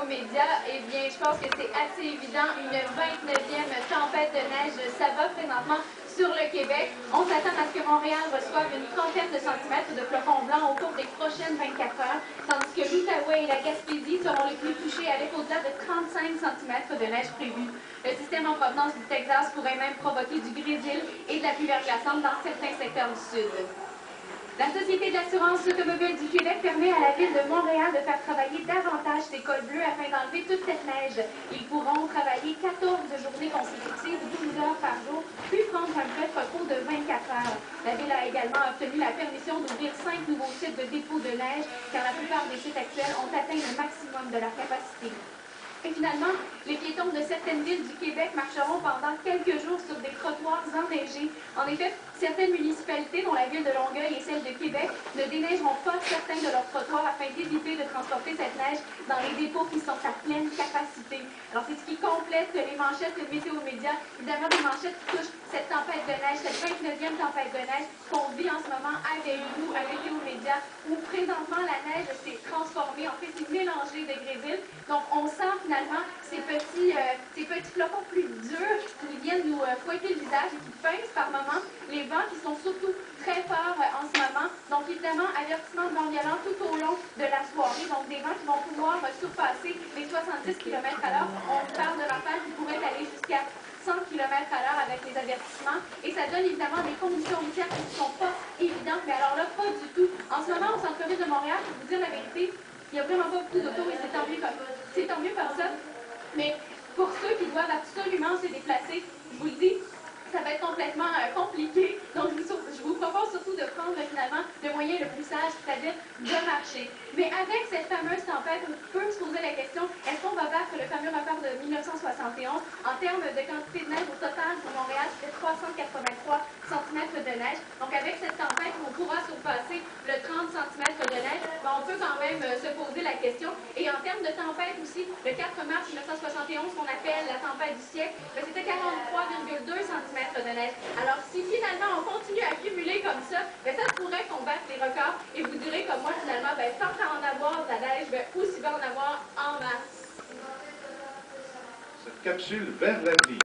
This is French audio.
médias, eh bien, je pense que c'est assez évident. Une 29e tempête de neige s'abat présentement sur le Québec. On s'attend à ce que Montréal reçoive une trentaine de centimètres de flocons blancs au cours des prochaines 24 heures, tandis que l'Outaouais et la Gaspésie seront les plus touchés avec au-delà de 35 centimètres de neige prévue. Le système en provenance du Texas pourrait même provoquer du grésil et de la pluie verglaçante dans certains secteurs du sud. La Société d'assurance automobile du Québec permet à la Ville de Montréal de faire travailler davantage ses cols bleus afin d'enlever toute cette neige. Ils pourront travailler 14 journées consécutives, 12 heures par jour, puis prendre un bref repos de 24 heures. La Ville a également obtenu la permission d'ouvrir 5 nouveaux sites de dépôt de neige, car la plupart des sites actuels ont atteint le maximum de leur capacité. Et finalement, les piétons de certaines villes du Québec marcheront pendant quelques jours sur des trottoirs enneigés. En effet, certaines municipalités, dont la ville de Longueuil et celle de Québec, ne déneigeront pas certains de leurs trottoirs afin d'éviter de transporter cette neige dans les dépôts qui sont à pleine capacité. Alors, c'est ce qui complète les manchettes de Météo Média. Évidemment, des manchettes qui touchent cette tempête de neige, cette 29e tempête de neige qu'on vit en ce moment avec vous, à Météo Média, où présentement la neige s'est transformée, en fait, c'est mélangé de grésil. Donc, on sent finalement ces petits flocons plus durs qui viennent nous fouetter le visage et qui pincent par moments. Les vents qui sont surtout très forts en ce moment. Donc, évidemment, avertissement de vent violent tout au long de la soirée. Donc, des vents qui vont pouvoir surpasser les 70 km/h. On parle de rafales qui pourraient aller jusqu'à 100 km/h avec les avertissements. Et ça donne évidemment des conditions routières qui ne sont pas évidentes. Mais alors là, pas du tout. En ce moment, au centre-ville de Montréal, pour vous dire la vérité, il n'y a vraiment pas beaucoup d'autos et c'est tant mieux comme ça. Mais pour ceux qui doivent absolument se déplacer, je vous le dis, ça va être complètement compliqué. Donc, je vous propose surtout de prendre finalement le moyen le plus sage, c'est-à-dire de marcher. Mais avec cette fameuse tempête, on peut se poser la question, est-ce qu'on va battre le fameux record de 1971? En termes de quantité de neige au total pour Montréal, c'était 383 cm de neige. Donc, avec cette tempête, on pourra surpasser le 30 cm de neige. Ben, on peut quand même se poser la question. Et en termes de tempête aussi, le 4 mars 1971, qu'on appelle la tempête du siècle, ben, c'était 43,2 cm de neige. Alors, si finalement on continue à accumuler comme ça, ben, ça pourrait qu'on batte les records. Et vous direz comme moi, finalement, ben, tant qu'à en avoir de la neige, ben, aussi bien en avoir en masse. Cette capsule vers l'avenir.